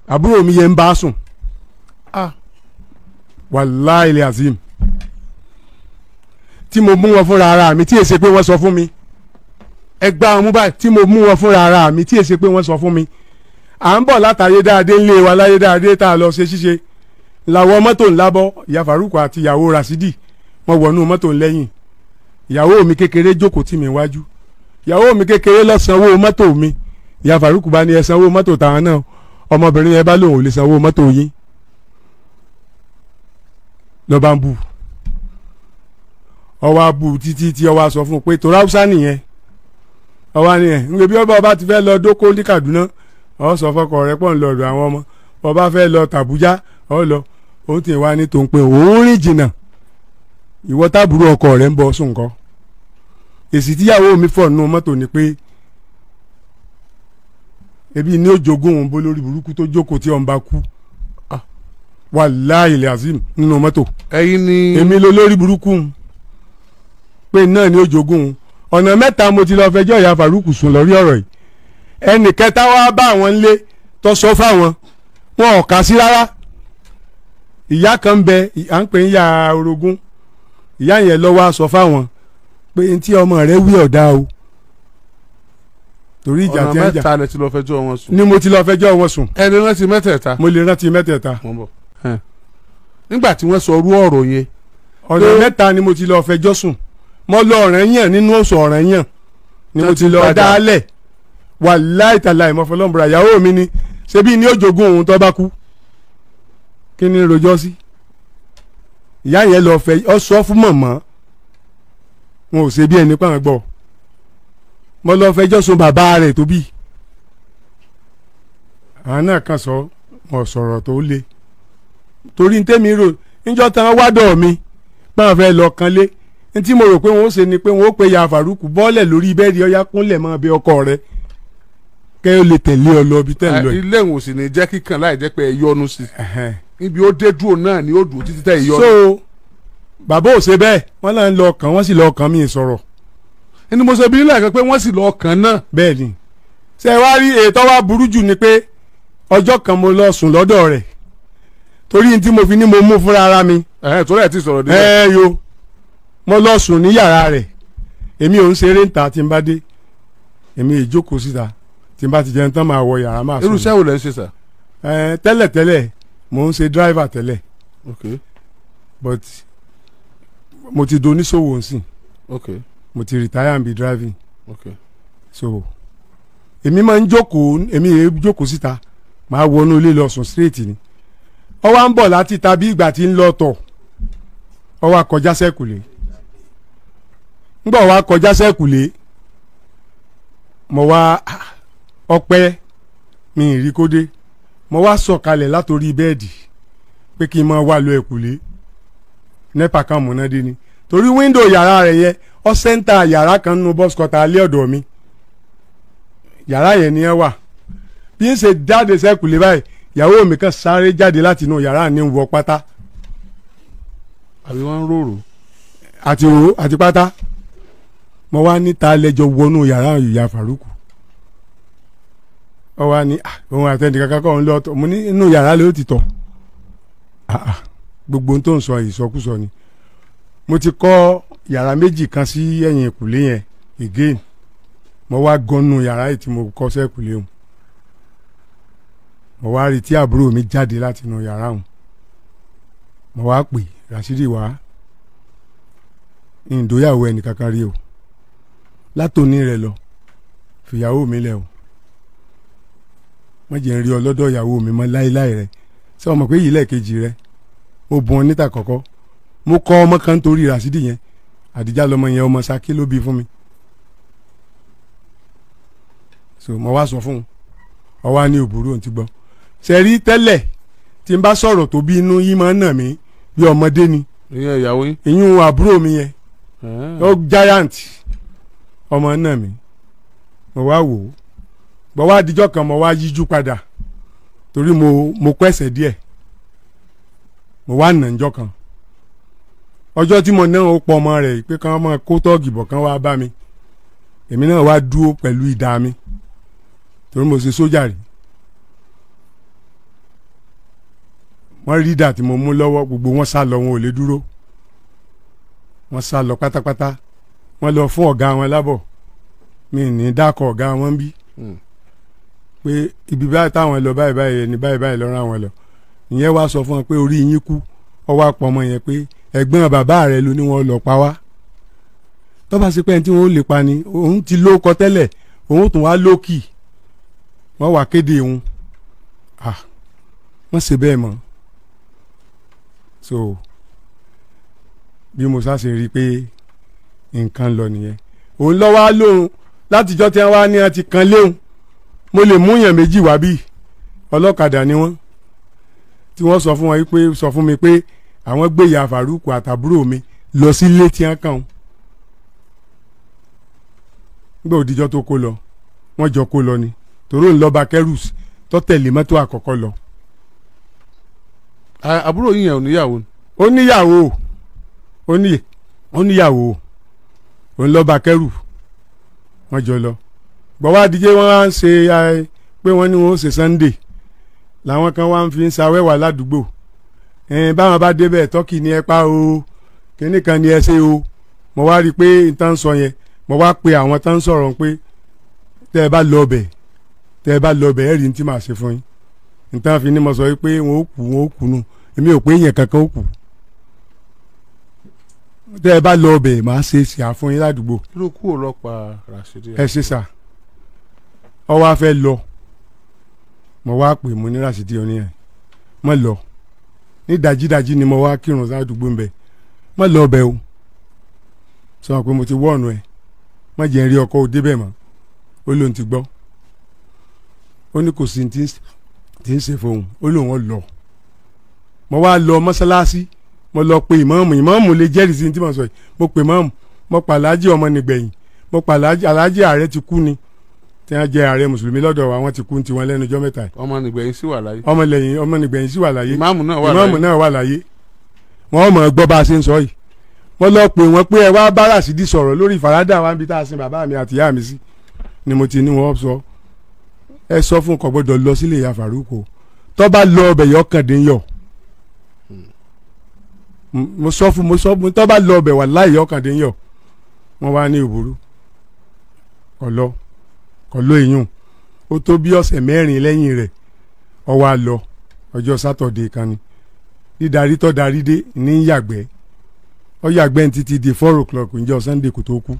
àbúrò mi yẹn ń bá sùn wàláhì ilẹ̀ azim tí mo mú wọn fúnra ara mi tí èsè pé wọ́n sọ fún mi ẹgbà ọmú báyìí tí mo mú wọn fúnra ara mi tí èsè pé wọ́n sọ fún mi à ń bọ̀ látàyé dáadé ńlé wa láyé dáadé tá a lọ ṣe ṣíṣe làwọn mọ́tò ńlá bọ́ ìyá Faruku àti ìyàwó Rasidi wọ́n wọnú mọ́tò ńlẹ́yìn ìyàwó mi kékeré jókòó tì mí wájú ìyàwó mi kékeré lọ sanwó mọ́tò mi ìyá Faruku bá ní ẹ sanwó mọ́tò tàwọn náà ọmọbìnrin yẹn bá lóun ò lè sanwó mọ́tò yín lọ́ba ń bù ọwọ́ abu títí tí ọwọ́ sọ fún un pé tó ráúsá nìyẹn ọwọ́ ni ẹ̀ ń gbé bí ọba ti fẹ́ lọ dókó ní Kaduna ọ sọ fọkọ rẹ pọ̀ ń lọ ọ̀dọ̀ àwọn ọmọ ọba fẹ́ lọ tàbújá ọ lọ òun ti wá ní tòun pé òun rìn jìnnà ìwọ tábùrú ọkọ rẹ ń bọ sùn kọ èsì tíyàwó mi fọ̀ nù mọ́tò ni pé ebi ní òjògùn òun bó lórí burúkú tó jókòó tí ọ̀n bá kú wàláhì azim nínú mọ́tò ẹ̀yin ni èmi ló lórí burúkú pé náà ní òjògùn ọ̀nà mẹ́ta mo ti lọ fẹjọ́ ìyá Faruku sùn lórí ọ̀rọ̀ yìí ẹnì kẹta wá bá àwọn ńlé tó sọ fáwọn wọn ò kà sí rárá ìyá kan ń bẹ à ń pè ń ya orogún ìyá yẹn lọ wá sọ fáwọn pé n tí ọmọ rẹ wí ọ̀dà o torí ìjà tí ń jà ọ̀nà mẹ́ta lẹ ti lọ fẹjọ́ wọn sùn ni mo ti lọ fẹjọ́ wọn sùn ẹ lè rántí mẹ́tẹ̀ẹ̀ta mo lè rántí mẹ́tẹ̀ẹ̀ta nígbà tí wọ́n sọ orú ọ̀rọ̀ yẹn ọ̀nà mẹ́ta ni mo ti lọ fẹjọ́ sùn mo lọ ọ̀ràn yàn nínú oṣù ọ̀ràn yàn ni mo ti lọ dálẹ̀ wàláhì tàláhì ìmọ̀fọlọ́mùbúra ìyàwó mi ni ṣebí ní òjògùn òun tó bá kú kí ni rojọ́ sí ìyá yẹn lọ fẹ ọ sọ fún mọ̀mọ́ wọn ò ṣe bí ẹni pàrọ̀ gbọ́ mo lọ fẹjọ́ sùn bàbá rẹ̀ tó bí àwọn náà kan sọ wọn sọ̀rọ̀ tó le torí ntẹ́mi rò níjọ́ tán wádọ̀ mi máa fẹ́ lọ kan lé ntí mo rò pé wọn ó ṣe ni pé wọn ó pe ya Faruku bọ́ọ̀lẹ̀ lórí bẹ́ẹ̀dì ọ̀yá kúnlẹ̀ máa bẹ ọkọ rẹ̀ kẹ́ ó lè tẹ̀lé ọ lọ bí tẹ̀ ń lọ yìí. ilé ìwòsàn ní jẹ́ kíkan láì jẹ́ pé ẹ yọnu sí i níbi ó dé dúró náà ni ó dùn títí tẹ̀ yọnu. so bàbá ò ṣe bẹ́ẹ̀ wọ́n náà ń lọ kàn wọ́n sì lọ kàn mí sọ̀rọ̀. ẹni mo ṣe bí nílẹ̀ kan pé wọ́n sì lọ kàn náà. bẹ́ẹ̀ ni ṣe wá rí ètò wa burú jù ni pé ọjọ́ kan mo lọ sùn lọ́dọ̀ rẹ̀ torí tí mo fi ní mo mú fúnra ara mi. torí ẹ̀ ti sọ̀rọ̀ dé. yo mo lọ sùn ní yàrá rẹ̀ èmi ò ń ṣeré ń ta tí n bá dé èmi ìjókòó síta tí n bá ti jẹun tán máa wọ yàrá máa sùn. irúṣẹ́ wo lẹ́ ń ṣe sà. tẹ́lẹ̀ mò ń ṣe driver tẹ́lẹ̀. ok but mo ti do oníṣòwò nsìn. ok mo ti retire and be driving. ok so èmi máa ń jókòó èmi yẹn jókòó síta máa wọnú ilé lọ sùn straight ni ó wá ń bọ̀ láti ta bí ìgbà tí ń lọ tọ̀ ó wá kọjá sẹ́kùlé ńgbà wá kọjá sẹ́kùlé mo wá ọpẹ́ mi ì rí kódé mo wá sọ̀kalẹ̀ látòrí bẹ́ẹ̀dì pé kí n máa wá lọ ẹ̀kùlé nepa kan múnádé ni torí wíńdò yàrá rẹ̀ yẹ ọ sẹ́ńtà yàrá kan nínú bọ́ọ̀sì kọta alẹ́ ọ̀dọ̀ mi yàrá yẹn ni ẹ wà bí n ṣe jáde sẹ́kùlé báyìí ìyàwó mi kan sáré jáde láti inú yàrá ní wọ pátá. àbí wọ́n ń rorò. àti òró àti pátá mo wá níta lẹ́jọ́ wọnú yàrá ìyá Faruku ọ wá ní òun àtẹnì kankan kọ́ ń lọ tọ̀ mo ní inú yàrá ló ti tọ̀ gbogbo ohun tó ń sọ ìsọkúsọ ni mo ti kọ́ yàrá méjì kan sí ẹ̀yìn ìkùlé yẹn again mo wá gọnú yàrá yìí tí mo kọ́ sẹ́kùlé òun mo wá rí tí àbúrò mi jáde láti inú yàrá òun mo wá pè Rasidi wá ìdóyàwó ẹnì kankan rí o látòní rẹ lọ fìyàwó mi lẹ o wọ́n jẹ́ ń rí ọ lọ́dọ̀ ìyàwó mi mọ́ láéláé rẹ ṣé o mọ̀ pé yìí lẹ́ẹ̀kejì rẹ mo bùn ọ níta kọ̀kọ́ mo kọ́ ọmọ kan torí Rasidi yẹn Àdìjá lọmọ yẹn ọmọ Ṣakí ló bí fún mi so mo wá sọ fún un ọ wá ní òbúrò ohun ti gbọ́ ṣe rí tẹ́lẹ̀ tí n bá sọ̀rọ̀ tó bí inú yín máa ń nà mí bí ọmọdé ni ìyẹn ìyàwó yín. ìyún àbúrò mi yẹn ó giant ọmọ náà mi mo wá wò ó bọ́ wá dijọ́ kan mo wá yíjú padà torí mo kọ́ ẹsẹ̀ díẹ̀ mo wá nà njọ́ kan ọjọ́ tí mo náà ó pọ̀ ọmọ rẹ̀ pé kán máa kó tọ́ọ̀gì bọ̀ kán wá bá mi èmi náà wá dúró pẹ̀lú ìdá mi torí mo ṣe sójà rí wọ́n rí dà tí mo mú lọ́wọ́ gbogbo wọn sá lọ, wọn ò lè dúró, wọ́n sá lọ pátápátá. Wọ́n lọ fún ọ̀gá wọn lábọ̀, mi ní dákọ̀ ọ̀gá wọn bí pé ibi báyìí táwọn lọ báyìí báyìí ní báyìí báyìí lọ́rọ̀ àwọn lọ. Ìyẹn wá sọ fún wọn pé orí yín kú, ọwọ́ àpọ̀mọ yẹn pé ẹ̀gbọ́n bàbá rẹ̀ ló ní wọ́n lọ pa wá. Tó bá ṣe pé ẹni tí wọ́n lè pa ni òun ti lóko tẹ́lẹ̀, òun tún wá lókì, wọ́n wá kéde òun. Wọ́n ṣe bẹ́ẹ̀ mọ́. So bí mo sá ṣe rí i pé nǹkan lọ nìyẹn. Òun lọ wá lóhun látijọ́ tí wọ́n wá ní wọ́n ti kan léhun. Mo lè mú yàn méjì wá bí ọlọ́kadà ni wọ́n, tí wọ́n sọ fún wọn pé sọ fún mi pé àwọn gbé ìyá Faruku àtàbúrò mi lọ sí ilé tí wọ́n kàn án. Nígbà òdìjọ́ tó kó lọ wọ́n jọ kó lọ ni, tòró ńlọba kẹrùs tó tẹ̀lé mọ́tò àkọ́kọ́ lọ. Àbúrò yín yẹn ò níyàwó. Ó níyàwó, ó níyàwó, òun lọ́ba kẹrù wọ́n jọ lọ. Gbọ̀wá díje wọ́n wá ń ṣe pé wọ́n ní wọ́n ó ṣe Sunday làwọn kan wá ń fi ń ṣàwẹ́wà ládùúgbò. Báwọn bá débẹ̀ tọ́kì ní ẹ pa o, kínní kan ní ẹ ṣe o. Mo wá rí i pé nǹkan sọ yẹn, mo wá pe àwọn tán ń sọ̀rọ̀ pé tẹ́ ẹ bá lọ ọbẹ̀ ẹ rí ní tí màá ṣe fún yín. Nǹkan fi ní mo sọ pé wọ́n ó kú nù, èmi ò pé yẹn kankan ó kù. Tẹ́ ẹ bá lọ ọbẹ̀ màá ṣe àfún yín ládùúgbò. Kí ló kú ọlọ́pàá Rashidi? Ẹ ṣe sà, ọ wá fẹ́ lọ, mo wá pè mo ní Rashidi oníyàn mo lọ ní dájídájí ni mo wá kírun ládùúgbò ń bẹ, mo lọ ọbẹ̀ o, sọ pé mo ti wọ́ọ̀nù ẹ̀, mo jẹ́ rí ọkọ̀ òde bẹ́ẹ̀ mọ́, ó lóun ti gbọ́, ó ní kò sí tí ń ṣe fóun, ó lóun lọ. Mo wá lọ mọ́sálásí, mo lọ pe ìmáàmù lè jẹ́rìí sí tí mo sọ yìí. Mo pe ìmáàmù, mo pa Alhaji ọmọ nìgbẹ̀yìn, mo pa Alhaji ààrẹ ti kú ni, tí wọ́n jẹ́ ààrẹ mùsùlùmí lọ́dọ̀ wa, wọ́n ti kú tiwọn lẹ́nu ọjọ́ mẹ́ta yìí. Ọmọ nìgbẹ̀yìn sì wà láyé. ọmọ nìgbẹ̀yìn sì wà láyé. Ìmáàmù náà wà láyé. Wọ́n mọ̀ gbọ́ bá a ṣe ń sọ yìí. Wọ́n lọ pè wọ́n pé ẹ wá bá Rashidi sọ̀rọ̀ lórí ìfaradà wa níbi tá a sin bàbá mi àti ìyá mi sí, ni mo ti ní wọ́n sọ. Ẹ sọ fún kò gbọ́dọ̀ lọ sílé ìyá Faruku, tó bá lọ ọbẹ̀ yọ kàndínyọ̀. Mo sọ fún tó bá lọ ọbẹ̀ wà láì yọ kàndínyọ̀. Wọ́n wá ní ìbúrú kọ̀ lọ èyún. Ó tó bí ọ̀sẹ̀ mẹ́rin lẹ́yìn rẹ̀ ó wá lọ ọjọ́ sátọ̀dé kan ni. Dídarí tó darí dé ní yàgbẹ́, ó yàgbẹ́ ní títí di 4 o'clock ǹjọ́ Sunday kò tó kú.